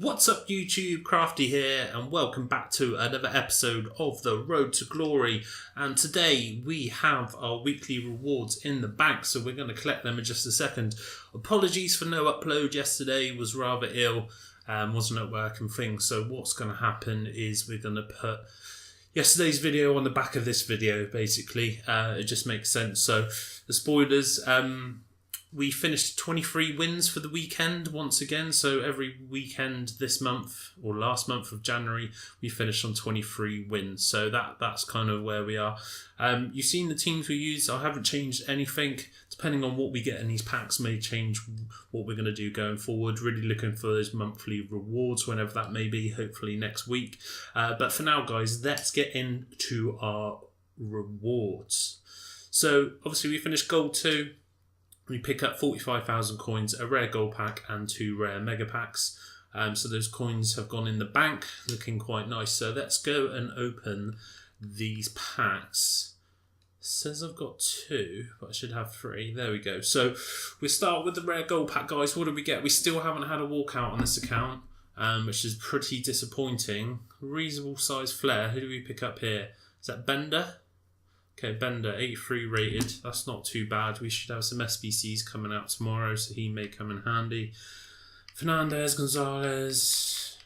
What's up YouTube, Crafty here, and welcome back to another episode of the Road to Glory. And today we have our weekly rewards in the bank, so we're going to collect them in just a second. Apologies for no upload yesterday, was rather ill, wasn't at work and things. So what's going to happen is we're going to put yesterday's video on the back of this video, basically. It just makes sense. So the spoilers, we finished 23 wins for the weekend once again. So every weekend this month or last month of January, we finished on 23 wins. So that's kind of where we are. You've seen the teams we use. I haven't changed anything. Depending on what we get in these packs may change what we're going to do going forward. Really looking for those monthly rewards whenever that may be, hopefully next week. But for now, guys, let's get into our rewards. So obviously we finished Gold 2. We pick up 45,000 coins, a rare gold pack and 2 rare mega packs. So those coins have gone in the bank, looking quite nice. So let's go and open these packs. It says I've got 2, but I should have 3. There we go. So we start with the rare gold pack, guys. What do we get? We still haven't had a walkout on this account, which is pretty disappointing. Reasonable size flare. Who do we pick up here? Is that Bender? Okay, Bender, 83 rated. That's not too bad. We should have some SBCs coming out tomorrow, so he may come in handy. Fernandez, Gonzalez.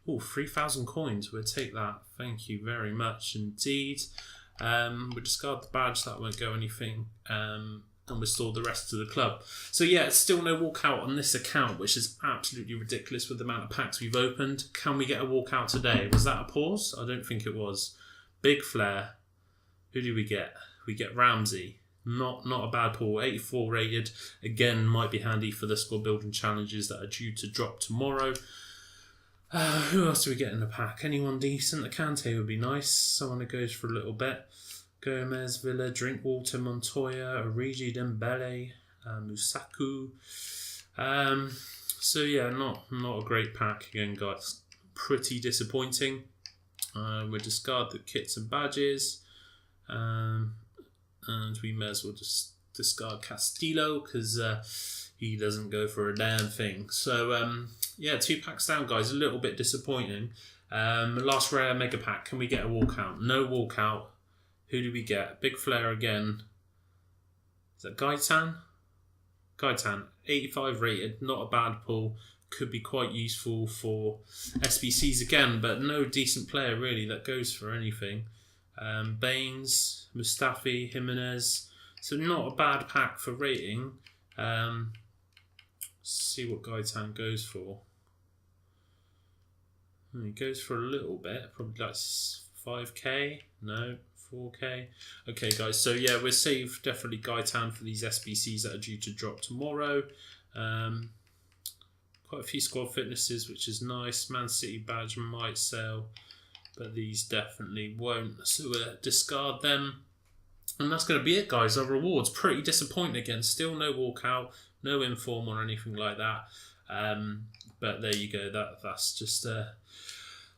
Oh, 3,000 coins. We'll take that. Thank you very much indeed. We'll discard the badge. That won't go anything. And restore the rest to the club. So yeah, it's still no walkout on this account, which is absolutely ridiculous with the amount of packs we've opened. Can we get a walkout today? Was that a pause? I don't think it was. Big flare. Who do we get? We get Ramsey. Not a bad pull. 84 rated. Again, might be handy for the squad building challenges that are due to drop tomorrow. Who else do we get in the pack? Anyone decent? Akante would be nice. Someone that goes for a little bit. Gomez, Villa, Drinkwater, Montoya, Origi, Dembele, Musaku. So yeah, not a great pack again, guys. Pretty disappointing. We'll discard the kits and badges. And we may as well just discard Castillo because he doesn't go for a damn thing. So yeah, 2 packs down, guys. A little bit disappointing. Last rare mega pack. Can we get a walkout? No walkout. Who do we get? Big flare again. Is that Gaitan? Gaitan, 85 rated. Not a bad pull. Could be quite useful for SBCs again, but no decent player really that goes for anything. Baines, Mustafi, Jimenez. So not a bad pack for rating. See what Gaitan goes for. He goes for a little bit, probably like 5k. No, 4k. Okay, guys. So yeah, we'll save definitely Gaitan for these SBCs that are due to drop tomorrow. Quite a few squad fitnesses, which is nice. Man City badge might sell, but these definitely won't. So we'll discard them. And that's going to be it, guys. Our rewards, pretty disappointing again. Still no walkout, no inform or anything like that. But there you go. That's just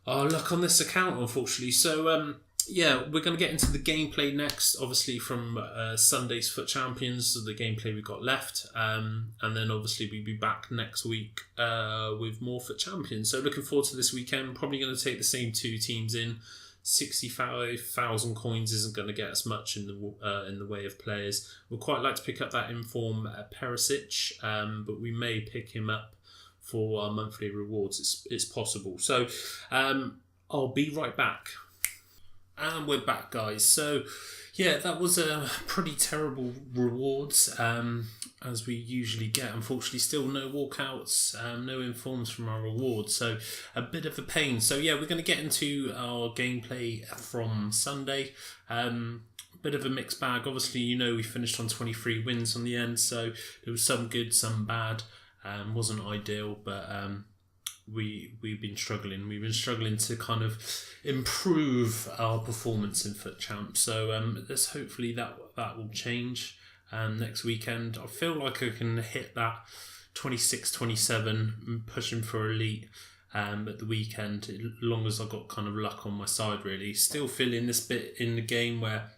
our luck on this account, unfortunately. So yeah, we're going to get into the gameplay next, obviously from Sunday's FUT Champions, so the gameplay we've got left. And then obviously we'll be back next week with more FUT Champions. So looking forward to this weekend. Probably going to take the same 2 teams in. 65,000 coins isn't going to get us much in the way of players. We'd quite like to pick up that inform Perisic, but we may pick him up for our monthly rewards. It's possible. So I'll be right back. And we're back, guys. So yeah, that was a pretty terrible rewards, as we usually get. Unfortunately, still no walkouts, no informs from our rewards. So a bit of a pain. So yeah, we're going to get into our gameplay from Sunday. Bit of a mixed bag. Obviously, you know, we finished on 23 wins on the end. So there was some good, some bad. Wasn't ideal, but we've been struggling. We've been struggling to kind of improve our performance in FUT Champ. So let's hopefully that will change next weekend. I feel like I can hit that 26, 27, pushing for elite at the weekend, as long as I've got kind of luck on my side, really. Still feeling this bit in the game where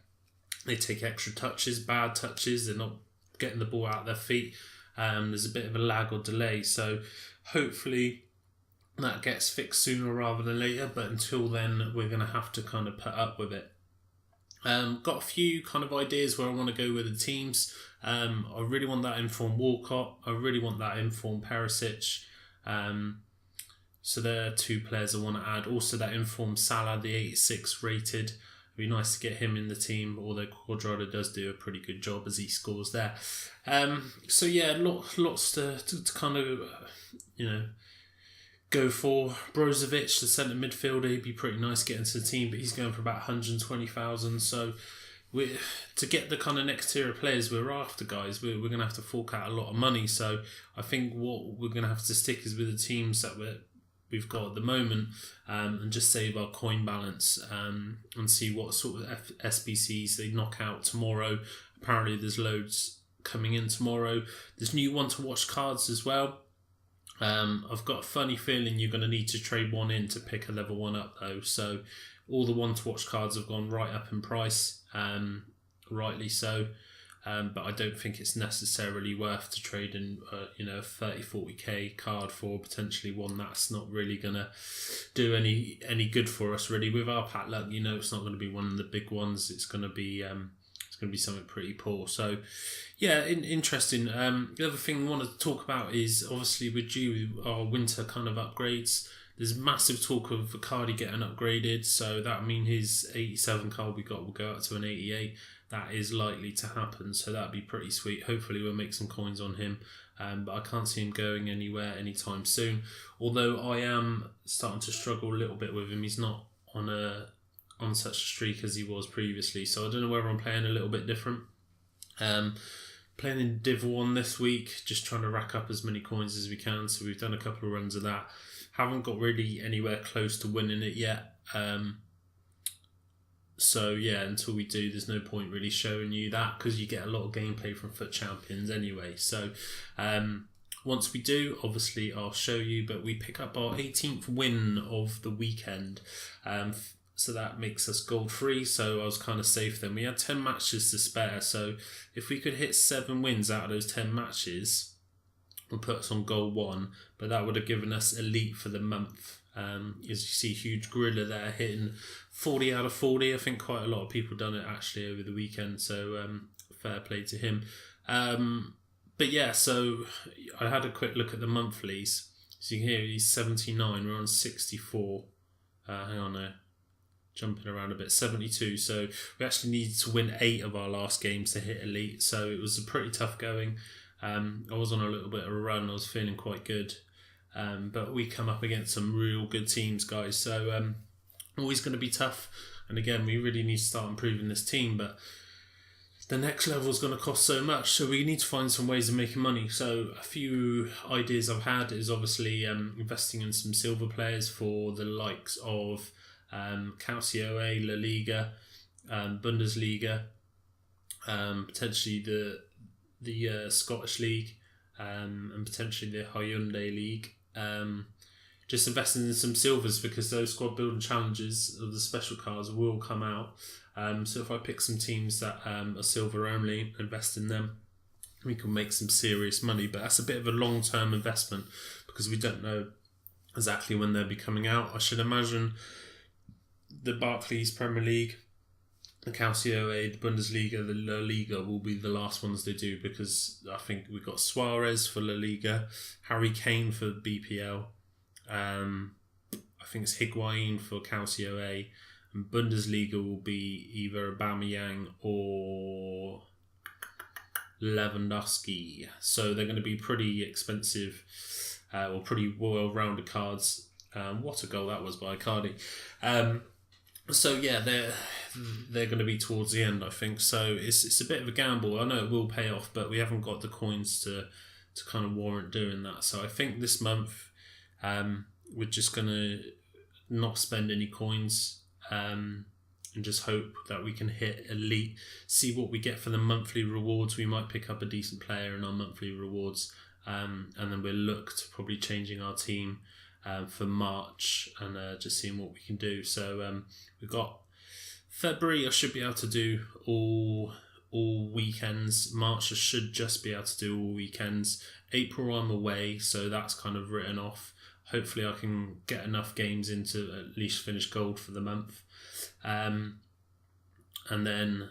they take extra touches, bad touches, they're not getting the ball out of their feet. There's a bit of a lag or delay. So hopefully that gets fixed sooner rather than later, but until then we're going to have to kind of put up with it. Got a few kind of ideas where I want to go with the teams. I really want that informed Walcott. I really want that informed Perisic. So there are 2 players I want to add. Also that informed Salah, the 86 rated. It'd be nice to get him in the team, although Cuadrado does do a pretty good job as he scores there. So yeah, lots to kind of, go for. Brozovic, the centre midfielder, he'd be pretty nice getting to the team, but he's going for about 120,000. So to get the kind of next tier of players we're after, guys, we're going to have to fork out a lot of money. So I think what we're going to have to stick is with the teams that we've got at the moment, and just save our coin balance, and see what sort of SBCs they knock out tomorrow. Apparently there's loads coming in tomorrow. There's new one to watch cards as well. I've got a funny feeling you're going to need to trade one in to pick a level 1 up though. So all the one to watch cards have gone right up in price, rightly so. But I don't think it's necessarily worth to trade in, a 30-40k card for potentially one that's not really going to do any good for us really. With our pack luck, it's not going to be one of the big ones. It's going to be something pretty poor. So yeah, interesting. The other thing we wanted to talk about is obviously we're due our winter kind of upgrades. There's massive talk of Icardi getting upgraded, so that means his 87 card we got will go up to an 88. That is likely to happen, so that'd be pretty sweet. Hopefully we'll make some coins on him, but I can't see him going anywhere anytime soon. Although I am starting to struggle a little bit with him. He's not on such a streak as he was previously, so I don't know whether I'm playing a little bit different. Playing in Div 1 this week, just trying to rack up as many coins as we can, so we've done a couple of runs of that. Haven't got really anywhere close to winning it yet. So yeah, until we do, there's no point really showing you that, because you get a lot of gameplay from FUT Champions anyway. So once we do, obviously I'll show you, but we pick up our 18th win of the weekend. So that makes us gold free, so I was kind of safe then. We had 10 matches to spare, so if we could hit 7 wins out of those 10 matches, will put us on goal 1, but that would have given us elite for the month. As you see, huge gorilla there hitting 40 out of 40. I think quite a lot of people done it actually over the weekend, so fair play to him. But yeah, so I had a quick look at the monthlies. So you can hear he's 79, we're on 64. Hang on there, jumping around a bit, 72. So we actually needed to win 8 of our last games to hit elite, so it was a pretty tough going. I was on a little bit of a run, I was feeling quite good, but we come up against some real good teams, guys, so always going to be tough. And again, we really need to start improving this team, but the next level is going to cost so much, so we need to find some ways of making money. So a few ideas I've had is obviously investing in some silver players for the likes of Calcio, La Liga, Bundesliga, potentially the Scottish League, and potentially the Hyundai League. Just investing in some silvers, because those squad building challenges of the special cards will come out. So if I pick some teams that are silver only, invest in them, we can make some serious money. But that's a bit of a long-term investment, because we don't know exactly when they'll be coming out. I should imagine the Barclays Premier League, the Calcio, the Bundesliga, the La Liga will be the last ones they do, because I think we've got Suarez for La Liga, Harry Kane for BPL, I think it's Higuain for Calcio, and Bundesliga will be either Aubameyang or Lewandowski. So they're going to be pretty expensive, or pretty well-rounded cards. What a goal that was by Icardi. So yeah, they're going to be towards the end, I think. So it's a bit of a gamble. I know it will pay off, but we haven't got the coins to kind of warrant doing that. So I think this month we're just going to not spend any coins, and just hope that we can hit elite, see what we get for the monthly rewards. We might pick up a decent player in our monthly rewards, and then we'll look to probably changing our team for March, and just seeing what we can do. So we've got February, I should be able to do all weekends. March, I should just be able to do all weekends. April, I'm away, so that's kind of written off. hopefully I can get enough games in to at least finish gold for the month. And then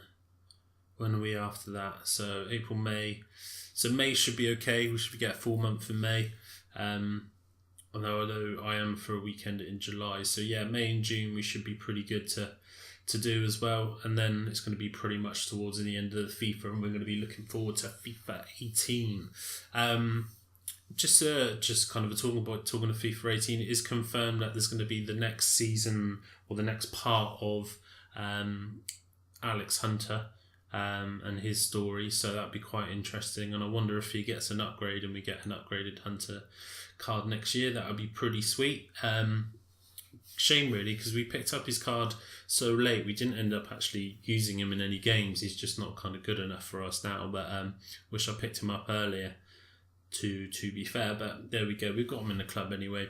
when are we after that? So April, May. So May should be okay. We should get a full month in May. Although I am for a weekend in July. So yeah, May and June we should be pretty good to do as well. And then it's going to be pretty much towards the end of the FIFA, and we're going to be looking forward to FIFA 18. Just kind of talking of FIFA 18, it is confirmed that there's going to be the next season or the next part of Alex Hunter and his story, so that'd be quite interesting. And I wonder if he gets an upgrade and we get an upgraded Hunter card next year. That would be pretty sweet. Shame really, because we picked up his card so late, we didn't end up actually using him in any games. He's just not kind of good enough for us now, but wish I picked him up earlier, to be fair. But there we go, we've got him in the club anyway.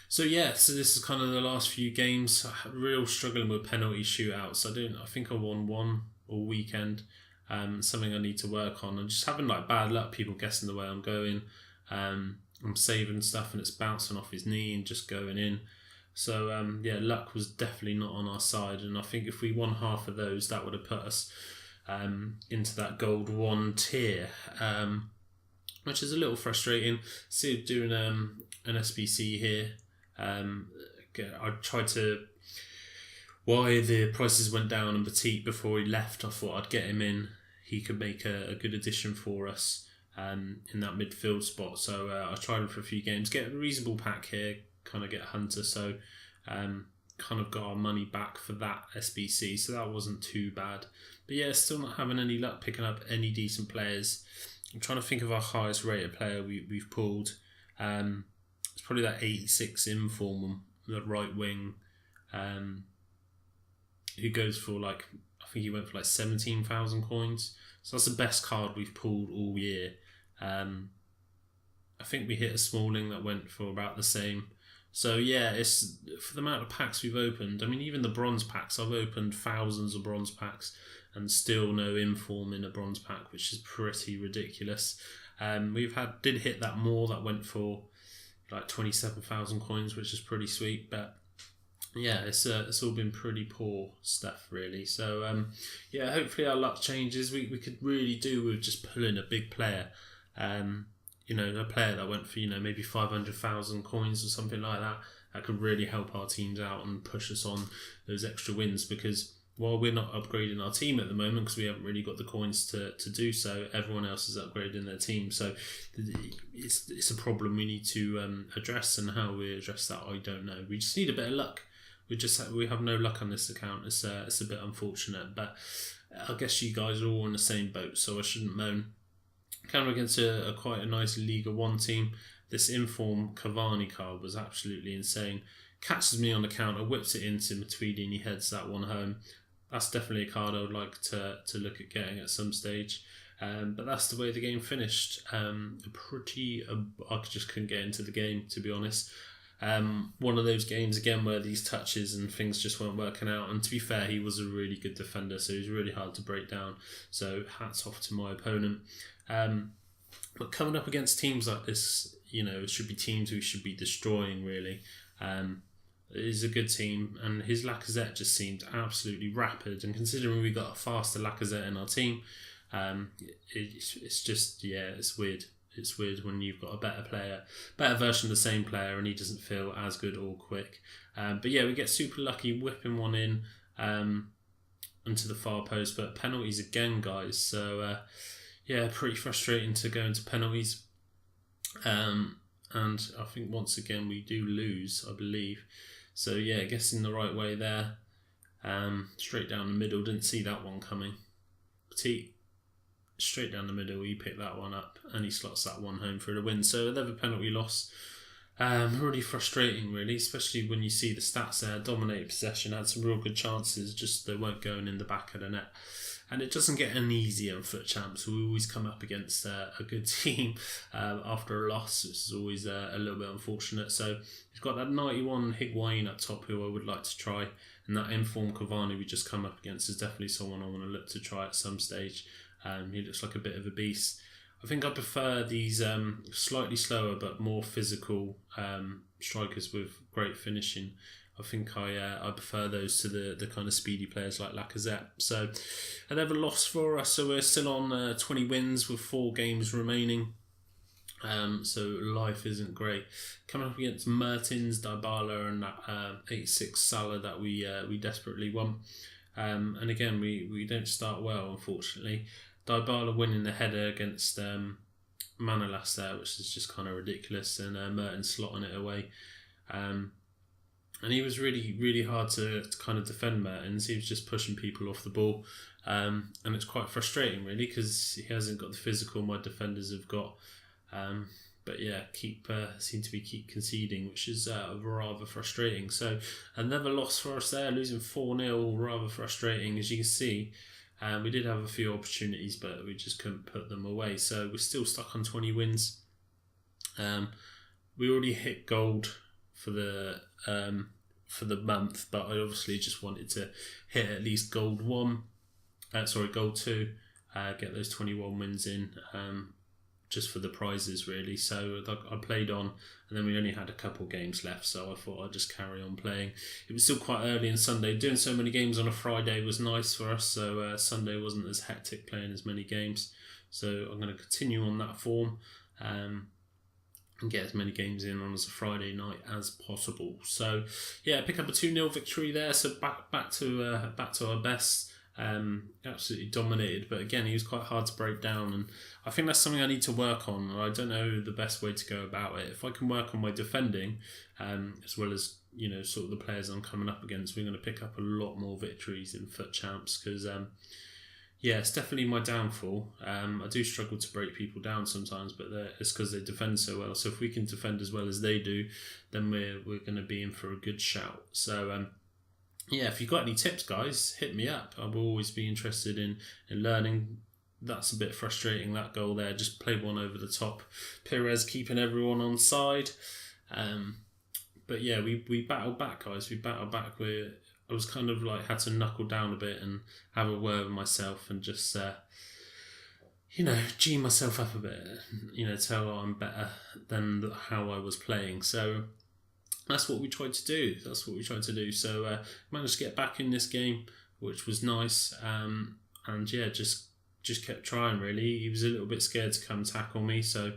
So this is kind of the last few games. Real struggling with penalty shootouts. I think I won one all weekend. Something I need to work on. I'm just having like bad luck, people guessing the way I'm going. I'm saving stuff and it's bouncing off his knee and just going in. So luck was definitely not on our side, and I think if we won half of those, that would have put us into that gold 1 tier, which is a little frustrating. See, doing an SBC here. I tried to, why the prices went down on Petit before he left, I thought I'd get him in. He could make a good addition for us in that midfield spot. So I tried him for a few games, get a reasonable pack here, kind of get Hunter. So kind of got our money back for that SBC. So that wasn't too bad. But yeah, still not having any luck picking up any decent players. I'm trying to think of our highest rated player we've pulled. It's probably that 86 Inform, the right wing, who goes for I think he went for 17,000 coins. So that's the best card we've pulled all year. I think we hit a Smalling that went for about the same. So yeah, it's for the amount of packs we've opened. I mean, even the bronze packs, I've opened thousands of bronze packs and still no Inform in a bronze pack, which is pretty ridiculous. Did hit that more that went for 27,000 coins, which is pretty sweet. But yeah, it's all been pretty poor stuff really. So hopefully our luck changes. We could really do with just pulling a big player. A player that went for maybe 500,000 coins or something like that. That could really help our teams out and push us on those extra wins, because while we're not upgrading our team at the moment because we haven't really got the coins to do so, everyone else is upgrading their team. So it's a problem we need to address, and how we address that, I don't know. We just need a bit of luck. We have no luck on this account. It's a bit unfortunate, but I guess you guys are all in the same boat, so I shouldn't moan. Kind of against quite a nice Liga 1 team. This Inform Cavani card was absolutely insane. Catches me on the counter, whips it into Matuidi, and he heads that one home. That's definitely a card I would like to look at getting at some stage. But that's the way the game finished. I just couldn't get into the game, to be honest. One of those games again where these touches and things just weren't working out. And to be fair, he was a really good defender, so he was really hard to break down. So hats off to my opponent. But coming up against teams like this, it should be teams we should be destroying really. It is a good team, and his Lacazette just seemed absolutely rapid. And considering we got a faster Lacazette in our team, it's weird. It's weird when you've got a better version of the same player, and he doesn't feel as good or quick. But yeah, we get super lucky whipping one in into the far post, but penalties again, guys. So pretty frustrating to go into penalties. And I think once again we do lose, I believe. So yeah, guessing the right way there. Straight down the middle, didn't see that one coming. Petit, straight down the middle, he picked that one up and he slots that one home for the win. So another penalty loss. Really frustrating really, especially when you see the stats there. Dominated possession, had some real good chances, just they weren't going in the back of the net. And it doesn't get any easier in Foot Champs. We always come up against a good team after a loss, which is always a little bit unfortunate. So he's got that 91 Higuain up top, who I would like to try. And that Inform Cavani we just come up against is definitely someone I want to look to try at some stage. He looks like a bit of a beast. I think I prefer these slightly slower but more physical strikers with great finishing. I think I prefer those to the kind of speedy players like Lacazette. So another loss for us. So we're still on 20 wins with 4 games remaining. So life isn't great. Coming up against Mertens, Dybala, and that 8-6 Salah that we desperately want. And again, we don't start well, unfortunately. Dybala winning the header against Manolas there, which is just kind of ridiculous, and Mertens slotting it away. And he was really, really hard to kind of defend Mertens. He was just pushing people off the ball. And it's quite frustrating, really, because he hasn't got the physical my defenders have got. But yeah, seem to keep conceding, which is rather frustrating. So another loss for us there, losing 4-0, rather frustrating. As you can see, we did have a few opportunities, but we just couldn't put them away. So we're still stuck on 20 wins. We already hit gold for the month, but I obviously just wanted to hit at least gold 2, get those 21 wins in. Just for the prizes, really. So I played on, and then we only had a couple games left, so I thought I'd just carry on playing. It was still quite early on Sunday. Doing so many games on a Friday was nice for us, so Sunday wasn't as hectic playing as many games. So I'm going to continue on that form and get as many games in on as a Friday night as possible. So yeah, pick up a 2-0 victory there. So back to our best. Absolutely dominated, but again, he was quite hard to break down, and I think that's something I need to work on. I don't know the best way to go about it. If I can work on my defending, as well as sort of the players I'm coming up against, we're going to pick up a lot more victories in FUT Champs, because it's definitely my downfall. I do struggle to break people down sometimes, but it's because they defend so well. So if we can defend as well as they do, then we're going to be in for a good shout. So if you've got any tips, guys, hit me up. I will always be interested in learning. That's a bit frustrating, that goal there. Just play one over the top. Perez keeping everyone on side. But yeah, we battled back, guys. We battled back. I was kind of like had to knuckle down a bit and have a word with myself and just, G myself up a bit. Tell I'm better than how I was playing. So that's what we tried to do. So managed to get back in this game, which was nice. And yeah, just kept trying, really. He was a little bit scared to come tackle me, so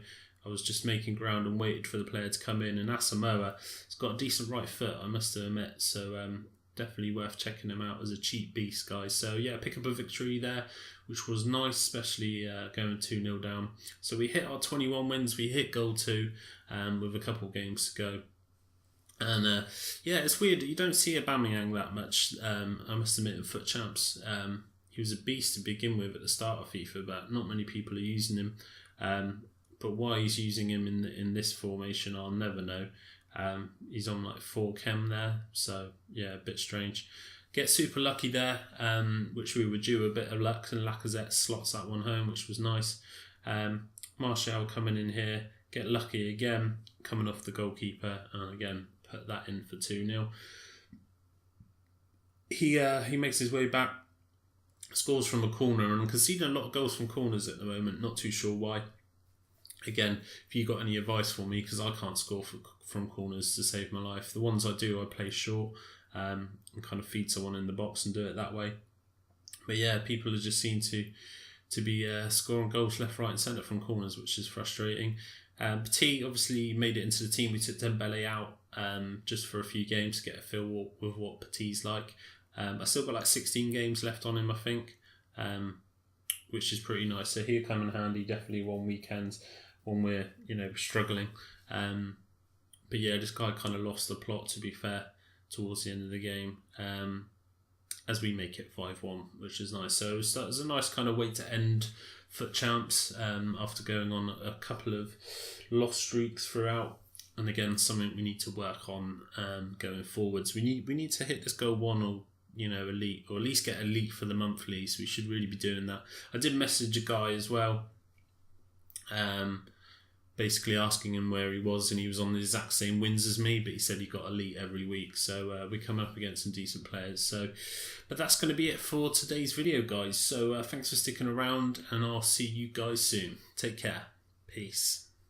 I was just making ground and waited for the player to come in. And Asamoah has got a decent right foot, I must admit. So definitely worth checking him out as a cheap beast, guys. So yeah, pick up a victory there, which was nice, especially going 2-0 down. So we hit our 21 wins. We hit goal 2 with a couple games to go. And it's weird. You don't see Aubameyang that much. I must admit, in FUT Champs, he was a beast to begin with at the start of FIFA, but not many people are using him. But why he's using him in this formation, I'll never know. He's on like 4 chem there, so yeah, a bit strange. Get super lucky there, which we were due a bit of luck, and Lacazette slots that one home, which was nice. Martial coming in here, get lucky again, coming off the goalkeeper, and again put that in for 2-0. He makes his way back, scores from a corner, and I'm conceding a lot of goals from corners at the moment. Not too sure why. Again, if you got any advice for me, because I can't score from corners to save my life. The ones I do, I play short and kind of feed someone in the box and do it that way. But yeah, people are just seem to be scoring goals left, right and centre from corners, which is frustrating. Petit obviously made it into the team. We took Dembele out just for a few games to get a feel with what Petit's like. I still got like 16 games left on him, I think, which is pretty nice. So he'll come in handy definitely one weekend when we're struggling. But yeah, this guy kind of lost the plot, to be fair, towards the end of the game, as we make it 5-1, which is nice. So it was a nice kind of way to end FUT Champs after going on a couple of lost streaks throughout. And again, something we need to work on going forwards. We need to hit this goal 1 or elite, or at least get elite for the monthlies. We should really be doing that. I did message a guy as well, basically asking him where he was, and he was on the exact same wins as me, but he said he got elite every week. So we're coming up against some decent players. So, but that's going to be it for today's video, guys. So thanks for sticking around, and I'll see you guys soon. Take care. Peace.